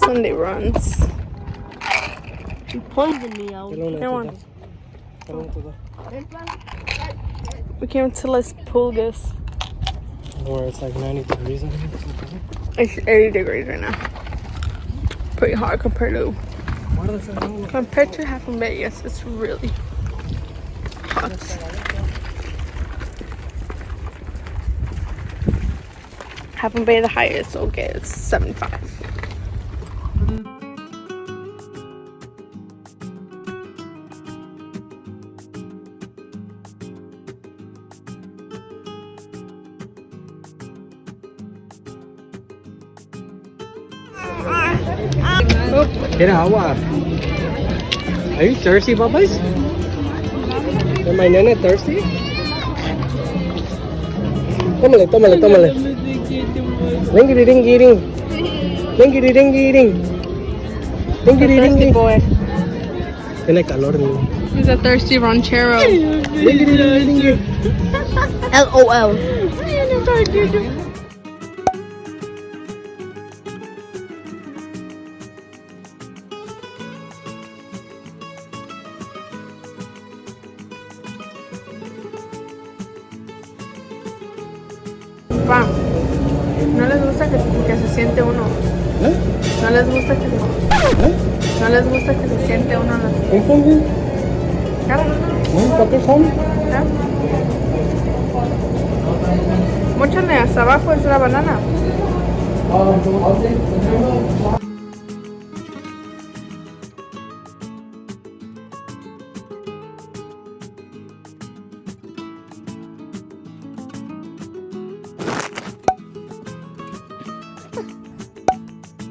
Sunday runs. You poisoned me, Al. We came to Las Pulgas. Where it's like 90 degrees in here. It's 80 degrees right now. Pretty hot compared to Half and Bay. Yes, it's really hot. Half and Bay, the highest will get is 75. Get agua. Are you thirsty, Bubbles? Am I nene thirsty? Tómale, tómale, tómale. Dingity dingy ding. Dingity dingy ding. Dingity dingy. Boy. Tiene calor, niño. He's a thirsty ranchero. Dingity dingy. LOL. Pa, no les gusta que se siente uno. ¿Eh? No les gusta que se, ¿Eh? no les gusta que se siente uno. Entonces, ¿para qué son? Mucho de hasta abajo es la banana.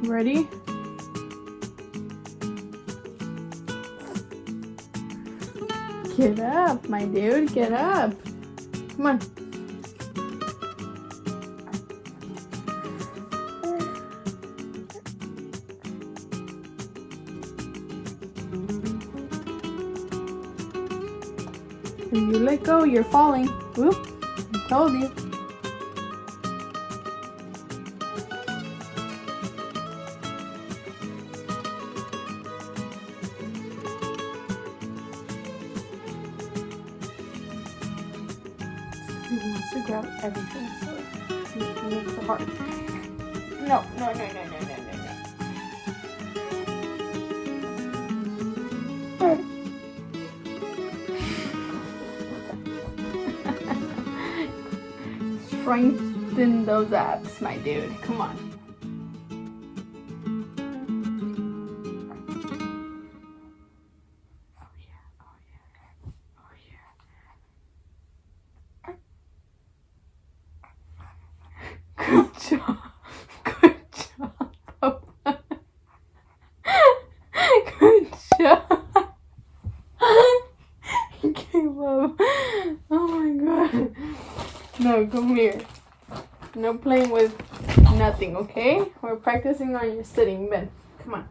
Ready? Get up, my dude, get up. Come on. If you let go, you're falling. Whoop, I told you. He wants to grab everything, so he makes it hard. No. Strengthen those abs, my dude. Come on. Good job. Good job. Good job. He gave up. Oh my god. No, come here. No playing with nothing, okay? We're practicing on your sitting, Ben. Come on.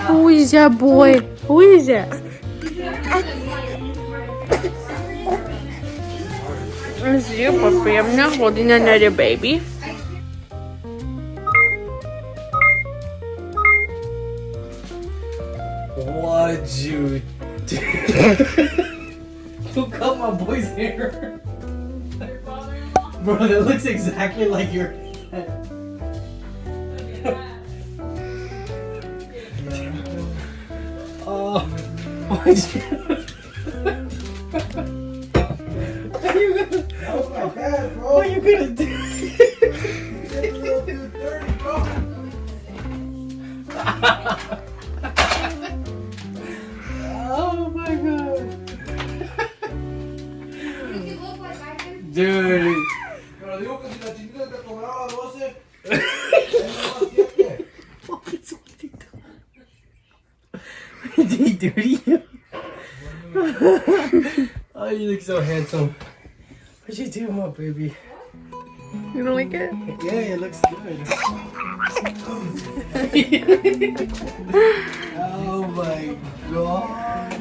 Who is that boy? Who is that? It's you, puppy. I'm not holding another baby. What you do? Who cut my boy's hair? Bro, that looks exactly like your head. Oh, why'd you? Oh my god, bro. What are you gonna do? Oh my god. Dude. Pero digo que si la chinita te cobraba 12, Dude, oh, you look so handsome. What you doing, my baby? You don't like it? Yeah, it looks good. Oh my gosh.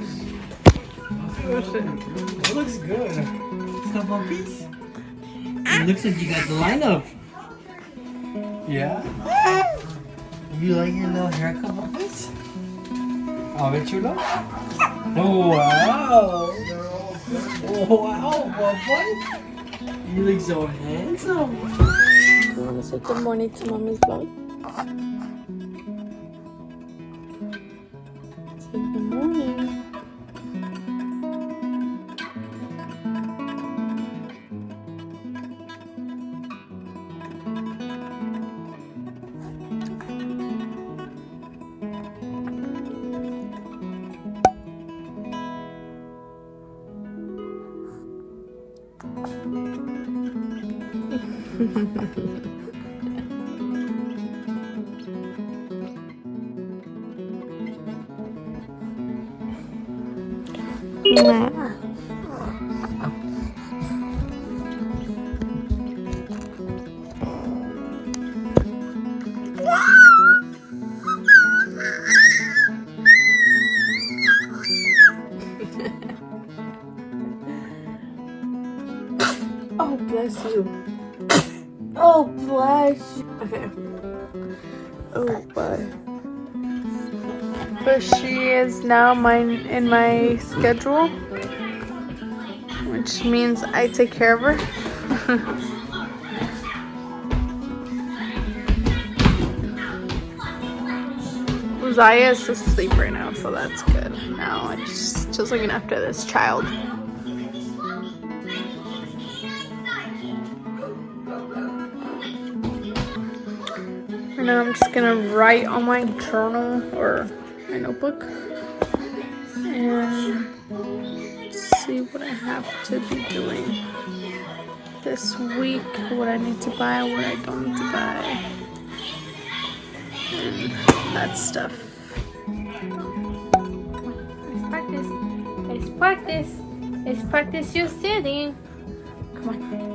It looks good. Some puppies? It looks like you got the lineup. Yeah? You like your little haircut, puppies? Oh, bet you know? Oh, wow. Oh, wow, puppies. You look so handsome. You want to say good morning to mommy's vlog? Say good morning. Oh, bless you. Oh, bless you. Okay. Oh, bye. But she is now in my schedule, which means I take care of her. Zaya is asleep right now, so that's good. Now I'm just looking after this child. And now I'm just gonna write on my journal or my notebook and see what I have to be doing this week, what I need to buy, what I don't need to buy, and that stuff. Let's practice. Let's practice. Let's practice you sitting. Come on.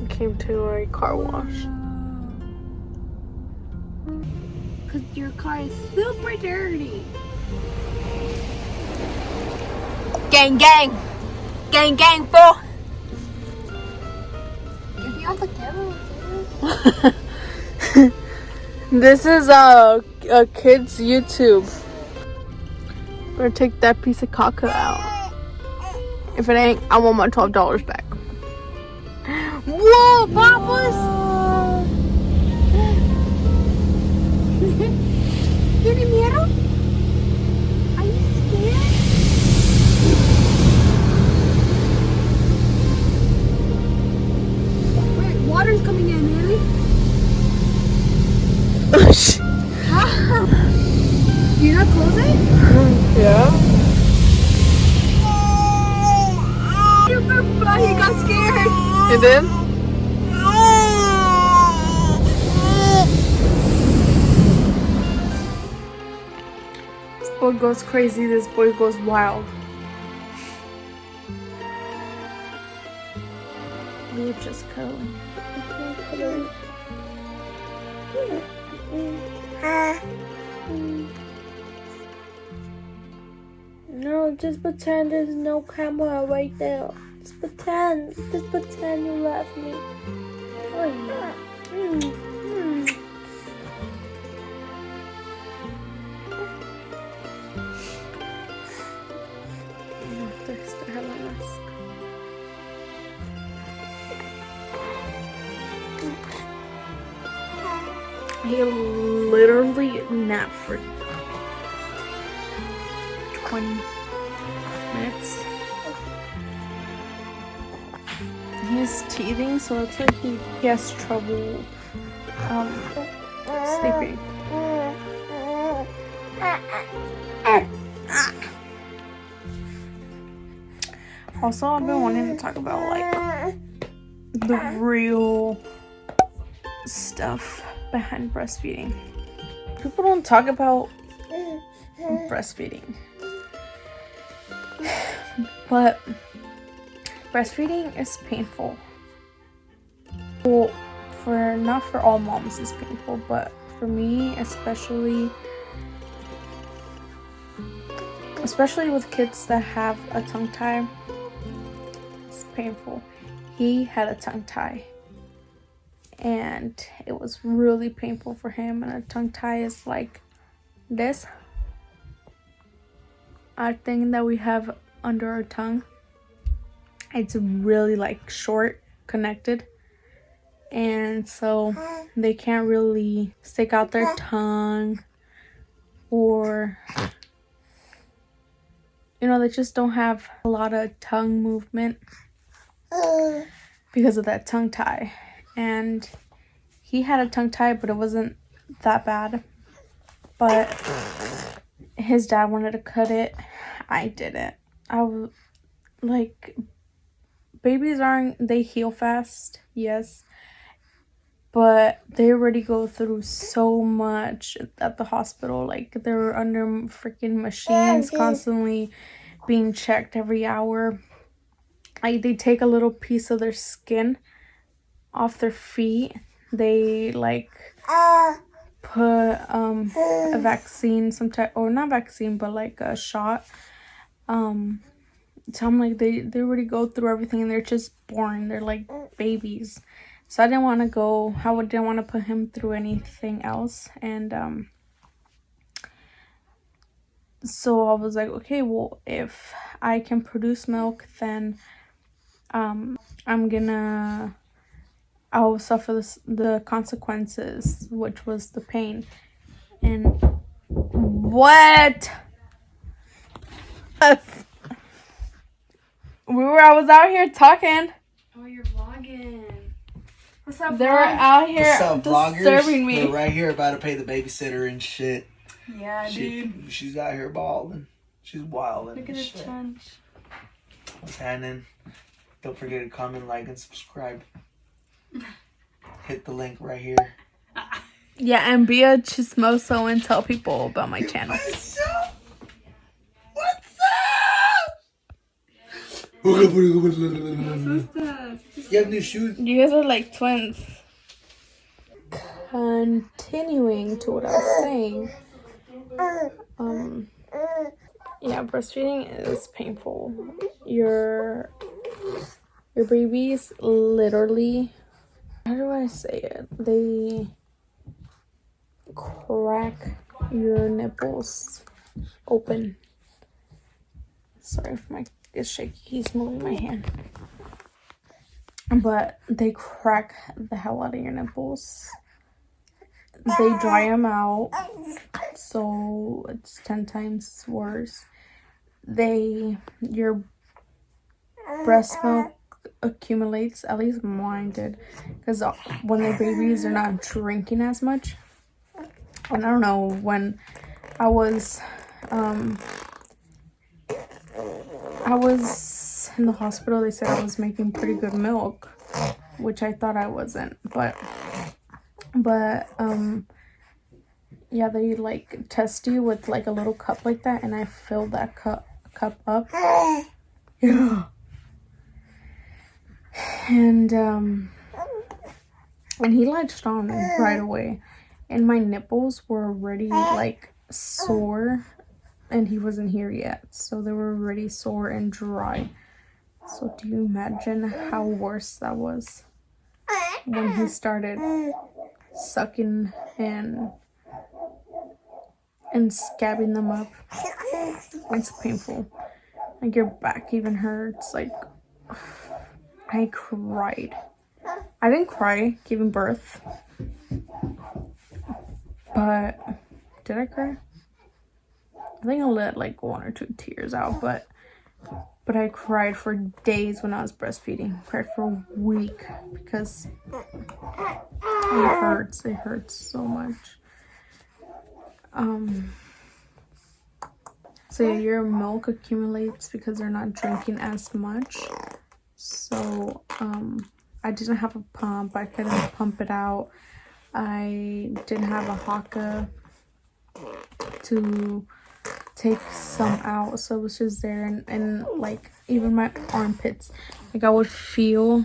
Came to a car wash. Cause your car is super dirty. Gang gang! Gang gang fool! If you have the camera, This is a kid's YouTube. I'm gonna take that piece of caca out. If it ain't, I want my $12 back. Whoa, papas! ¿Tiene miedo? Are you scared? Wait, water's coming in, Anallely. You're not close it? Yeah. He got scared. You did? This boy goes crazy. This boy goes wild. We were just cuddling. No, just pretend there's no camera right there. Just pretend you love me. He literally napped for 20 minutes. He's teething, so that's why he has trouble sleeping. Also, I've been wanting to talk about like the real stuff behind breastfeeding. People don't talk about breastfeeding, but breastfeeding is painful. Well, not for all moms it's painful, but for me especially with kids that have a tongue tie, it's painful. He had a tongue tie and it was really painful for him, and a tongue tie is like this, our thing that we have under our tongue. It's really like short, connected, and so they can't really stick out their tongue, or they just don't have a lot of tongue movement because of that tongue tie. And he had a tongue tie, but it wasn't that bad. But his dad wanted to cut it. I didn't. I was like, babies they heal fast, yes, but they already go through so much at the hospital. Like, they're under freaking machines, constantly being checked every hour. Like, they take a little piece of their skin off their feet. They like put a vaccine, some type, or not vaccine, but like a shot. So I'm like, they already go through everything, and they're just born. They're like babies. So I didn't want to didn't want to put him through anything else. And so I was like, okay, well, if I can produce milk, then I'll suffer the consequences, which was the pain. And what? I was out here talking. Oh, you're vlogging. What's up, they were out here disturbing me. They're right here about to pay the babysitter and shit. Yeah, dude. She's out here balling. She's wilding. Look at this punch. What's happening? Don't forget to comment, like, and subscribe. Hit the link right here. Yeah, and be a chismoso and tell people about my channel. What's up? You have new shoes? You guys are like twins. Continuing to what I was saying. Yeah, breastfeeding is painful. Your babies literally, how do I say it? crack your nipples open. Sorry if my is shaky. He's moving my hand. But they crack the hell out of your nipples. They dry them out, so it's 10 times worse. Your breast milk accumulates, at least mine did, because when they're babies, they're not drinking as much. And I don't know, when I was in the hospital, they said I was making pretty good milk, which I thought I wasn't, but yeah, they like test you with like a little cup like that, and I filled that cup up. Yeah. And he latched on right away, and my nipples were already like sore, and he wasn't here yet, so they were already sore and dry. So do you imagine how worse that was when he started sucking and scabbing them up? It's painful. Like your back even hurts. Like I cried. I didn't cry giving birth, but did I cry? I think I let like 1 or 2 tears out, but I cried for days when I was breastfeeding. Cried for a week because it hurts. It hurts so much. So yeah, your milk accumulates because they're not drinking as much. So I didn't have a pump. I couldn't pump it out. I didn't have a haka to take some out, so it was just there, and like even my armpits, like I would feel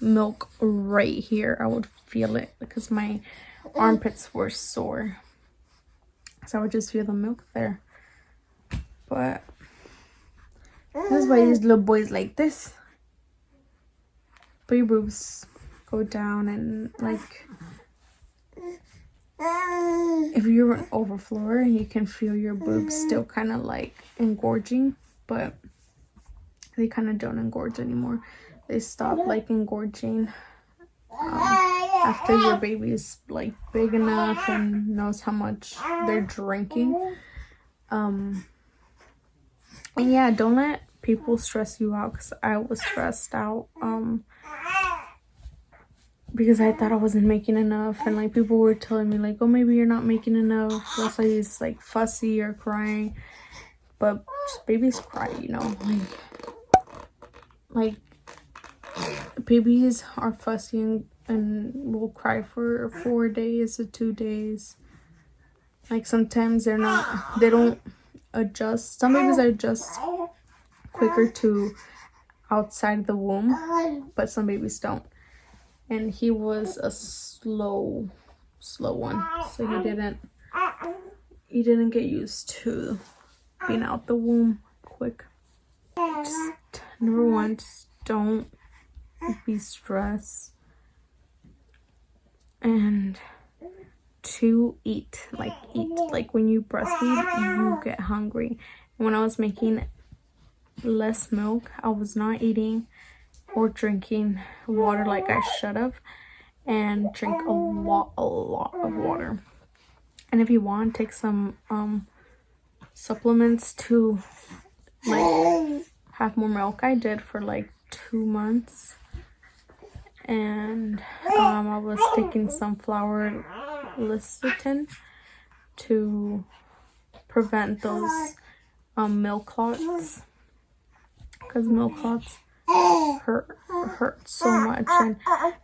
milk right here. I would feel it because my armpits were sore, so I would just feel the milk there. But that's why these little boys like this. But your boobs go down, and like if you're an overflower, you can feel your boobs still kind of like engorging, but they kind of don't engorge anymore. They stop like engorging after your baby is like big enough and knows how much they're drinking. And yeah, don't let people stress you out, because I was stressed out because I thought I wasn't making enough, and like people were telling me like, oh, maybe you're not making enough, that's why he's like fussy or crying. But babies cry, you know, like babies are fussy and will cry for 4 days to 2 days. Like sometimes they don't adjust. Some babies adjust quicker to outside the womb, but some babies don't. And he was a slow one, so he didn't get used to being out the womb quick. Just number one, just don't be stressed, and to eat like when you breastfeed, you get hungry. When I was making less milk, I was not eating or drinking water like I should have, and drink a lot of water. And if you want, take some supplements to like have more milk. I did for like 2 months, and I was taking sunflower lecithin to prevent those milk clots, because milk clots hurt so much. And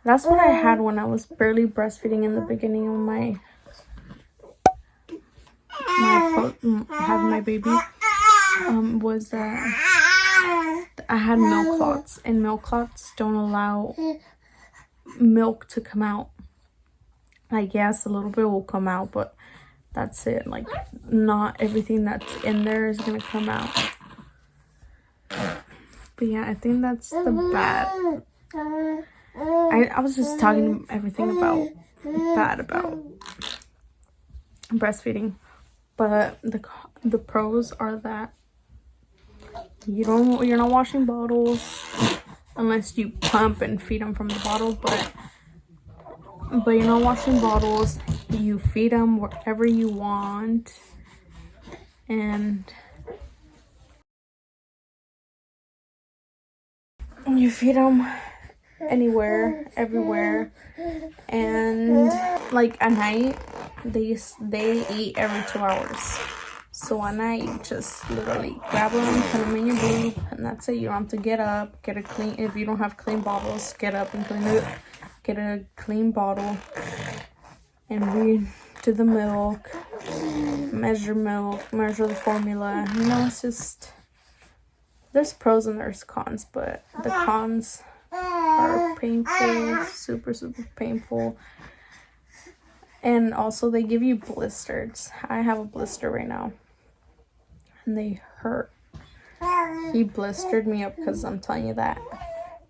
that's what I had when I was barely breastfeeding in the beginning of having my baby. Was that I had milk clots, and milk clots don't allow milk to come out. Like, yes, a little bit will come out, but that's it. Like, not everything that's in there is gonna come out. But yeah, I think that's the bad. I was just talking everything about breastfeeding. But the pros are that you're not washing bottles unless you pump and feed them from the bottle, but you're not washing bottles. You feed them wherever you want, and you feed them anywhere, everywhere. And like at night, they eat every 2 hours. So at night, you just literally grab them, put them in your boob, and that's it. You don't have to get up, get a clean. If you don't have clean bottles, get up and clean it. Get a clean bottle and read to the milk, measure the formula. You know, it's just, there's pros and there's cons, but the cons are painful, super painful. And also they give you blisters. I have a blister right now and they hurt. He blistered me up because I'm telling you that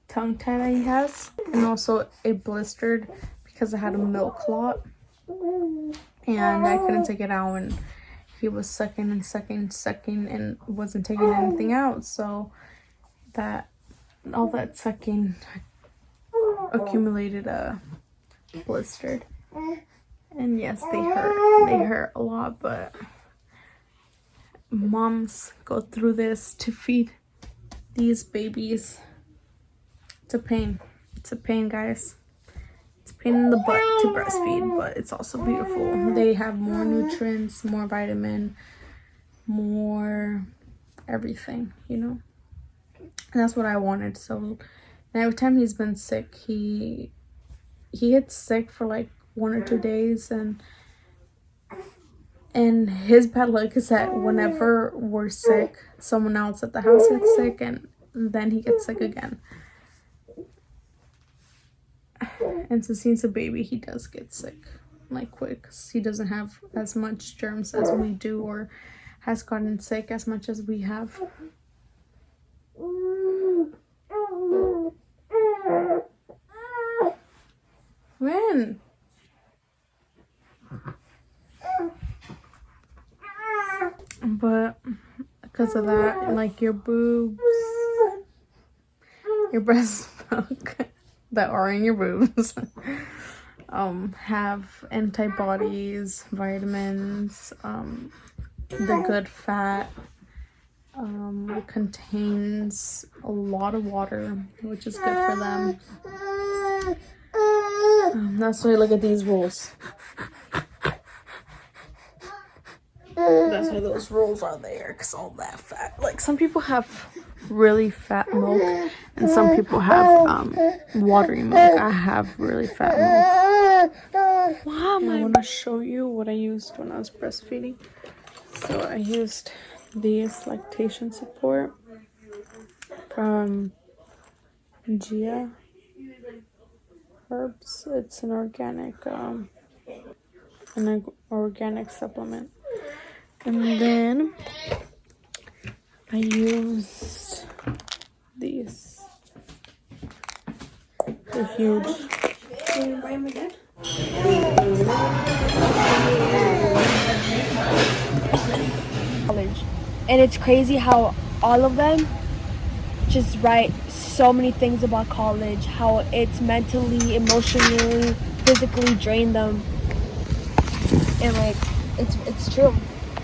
tongue tie that he has, and also it blistered because I had a milk clot and I couldn't take it out, and he was sucking and wasn't taking anything out, so that all that sucking accumulated blistered. And yes, they hurt a lot, but moms go through this to feed these babies. It's a pain, guys. It's a pain in the butt to breastfeed, but it's also beautiful. They have more nutrients, more vitamin, more everything, you know. And that's what I wanted. So every time he's been sick, he gets sick for like 1 or 2 days, and his bad luck is that whenever we're sick, someone else at the house gets sick, and then he gets sick again. And since he's a baby, he does get sick like quick, 'cause he doesn't have as much germs as we do, or has gotten sick as much as we have. When? But because of that, like your boobs, your breast milk that are in your boobs have antibodies, vitamins, the good fat, contains a lot of water, which is good for them. That's why I look at these rules. That's why those rules are there, because all that fat. Like some people have really fat milk, and some people have watery milk. I have really fat milk. Wow, I want to show you what I used when I was breastfeeding. So I used this lactation support from Gia Herbs. It's an organic supplement. And then I used these. They're huge. Can you buy them again? College. And it's crazy how all of them just write so many things about college, how it's mentally, emotionally, physically drained them. And like it's true.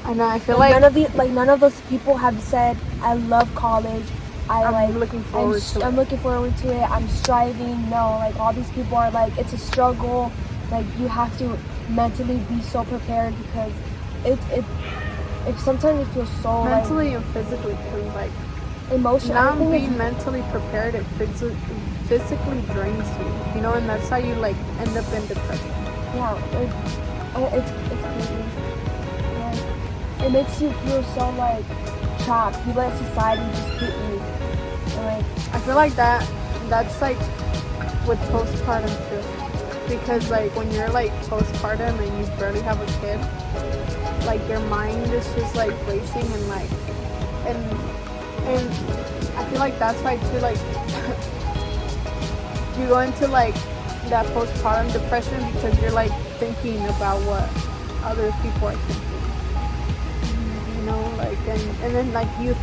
I know, I feel like none of those people have said, I love college. I'm looking forward to it. I'm striving. No, like all these people are like, it's a struggle. Like you have to mentally be so prepared, because if sometimes it feels so mentally and physically, because like emotional. Not being mentally prepared, it physically drains you, you know, and that's how you like end up in depression. Yeah, it's crazy. Yeah. It makes you feel so like trapped. You let society just hit you. And, like I feel like that's like with postpartum too, because like when you're like postpartum and you barely have a kid, like your mind is just like racing and like and I feel like that's why too, like you go into like that postpartum depression, because you're like thinking about other people are thinking. You know, like, and then like you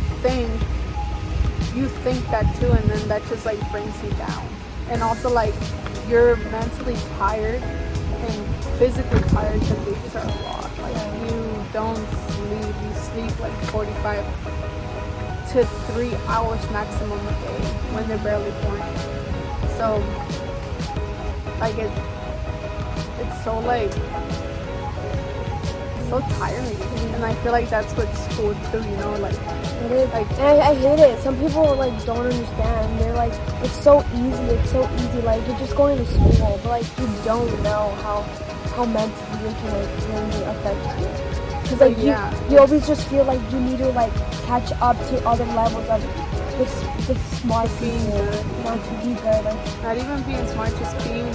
think that too, and then that just like brings you down. And also like you're mentally tired and physically tired because babies are a lot. Like you don't sleep, you sleep like 45 to 3 hours maximum a day when they're barely born. So like it's so like so tiring, and I feel like that's what school too, you know, like It is. like And I hate it. Some people like don't understand. They're like, it's so easy. It's so easy. Like you're just going to school, but like you don't know how mentally it can like really affect you. Because like you always just feel like you need to like catch up to other levels of this smart being people, good. you know, to be good. Like not even being smart, just being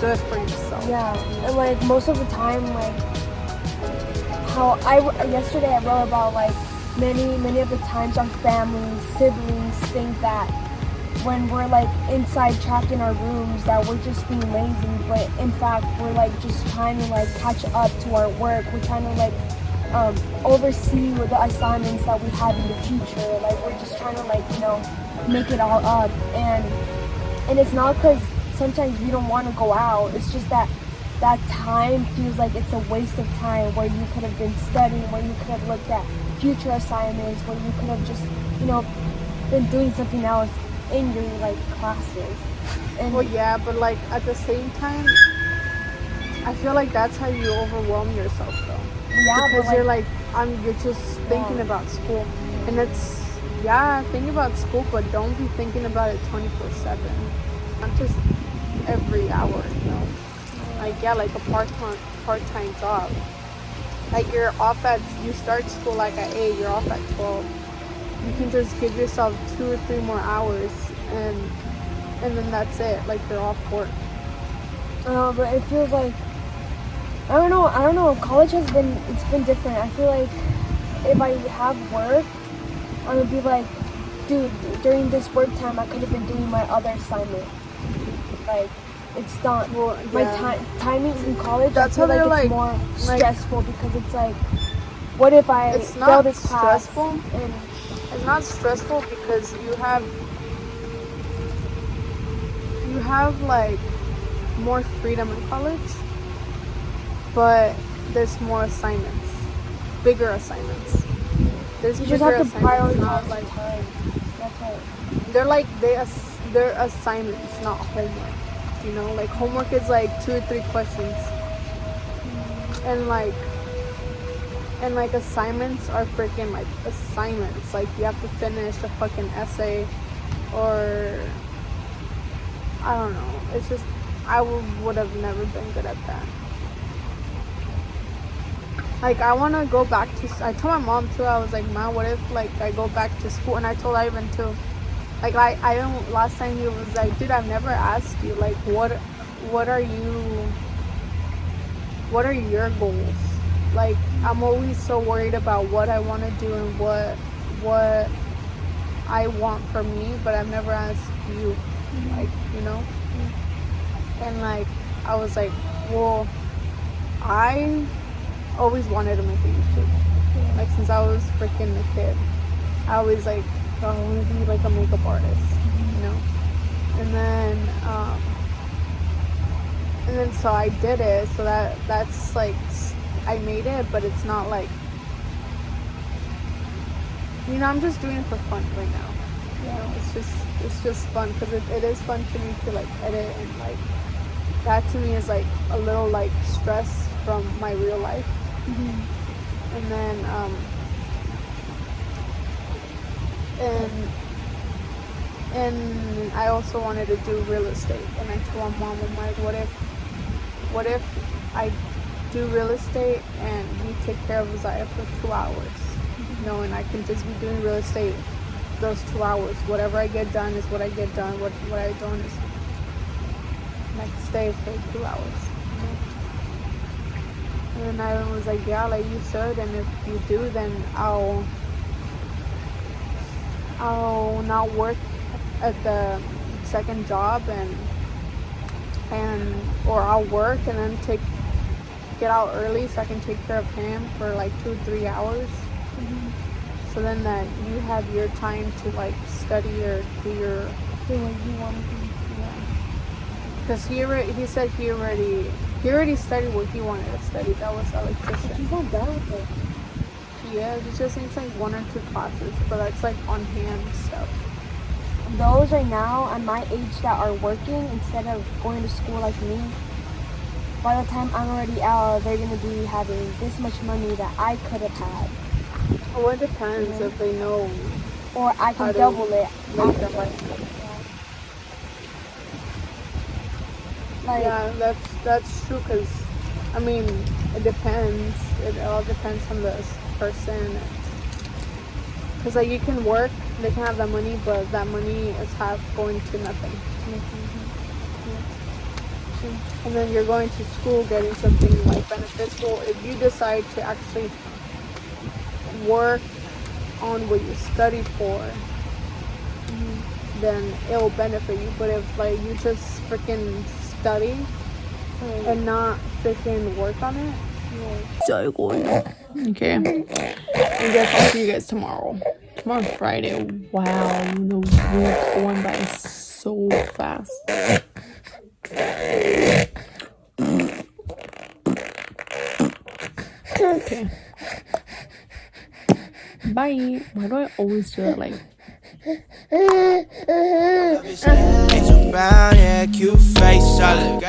good for yourself. yeah, and like most of the time, like how yesterday I wrote about like many of the times our families, siblings think that when we're like inside trapped in our rooms that we're just being lazy, but in fact we're like just trying to like catch up to our work. We're trying to like oversee with the assignments that we have in the future. Like we're just trying to like, you know, make it all up, and it's not because sometimes we don't want to go out. It's just that time feels like it's a waste of time where you could have been studying, where you could have looked at future assignments, where you could have just, you know, been doing something else in your like classes. And Well, yeah, but like at the same time, I feel like that's how you overwhelm yourself though. yeah, Because but you're like, you're just thinking about school, and it's think about school, but don't be thinking about it 24/7. Not just every hour, you know. Like like a part-time job. Like you start school like at 8, you're off at 12. You can just give yourself 2 or 3 more hours, and then that's it. Like you're off work. but it feels like I don't know. College it's been different. I feel like if I have work, I'm gonna be like, dude, during this work time, I could have been doing my other assignment. Like, it's done. Well, my yeah. timings in college, That's I feel how like they're it's more stressful because it's like, what if I It's fail not this class? stressful. And It's not stressful because you have like more freedom in college, but there's more assignments, bigger assignments. There's you just bigger have to assignments, prioritize not like time. That's it. they're assignments, not homework. You know, like homework is like 2 or 3 questions, and like assignments are freaking like assignments. Like you have to finish a fucking essay, or I don't know. It's just I would have never been good at that. Like I want to go back to. I told my mom too. I was like, "Mom, what if like I go back to school?" And I told Ivan too. Like I don't. Last time he was like, "Dude, I've never asked you like what are your goals?" Like I'm always so worried about what I want to do and what I want for me, but I've never asked you, like, you know. And like I was like, well, I always wanted to make a YouTube. Like since I was freaking a kid, I always like, oh, I want to be like a makeup artist, you know. And then so I did it. So that's like I made it, but it's not like, you know, I'm just doing it for fun right now. You know, it's just fun because it is fun to me to like edit, and like that to me is like a little like stress from my real life. And then and I also wanted to do real estate, and I told my mom, I'm like, what if I do real estate and you take care of Uzziah for 2 hours, you know, and I can just be doing real estate those 2 hours. Whatever I get done is what I get done. What I don't is I can stay for 2 hours, you know? And I was like, yeah, like you should, and if you do, then I'll not work at the second job, or I'll work and then take get out early so I can take care of him for like 2-3 hours. So then that you have your time to like study or do what you want to do. Because he said he already studied what he wanted to study. That was electrician. He's not done with it. Yeah, he just needs like 1 or 2 classes, but that's like on hand stuff. Those right now at my age that are working instead of going to school like me, by the time I'm already out, they're gonna be having this much money that I could have had. Well, it depends if they know. Or I can double it. Make their money. Like, Yeah, that's true. Cause I mean, it depends. It all depends on the person. Cause like you can work, they can have that money, but that money is half going to nothing. And then you're going to school getting something like beneficial. If you decide to actually work on what you studied for, then it will benefit you. But if like you just freaking study and not freaking work on it, okay. I guess I'll see you guys tomorrow. Tomorrow's Friday. Wow, the week's going by so fast. Okay. Bye. Why do I always do it like? Brown hair, cute face, solid.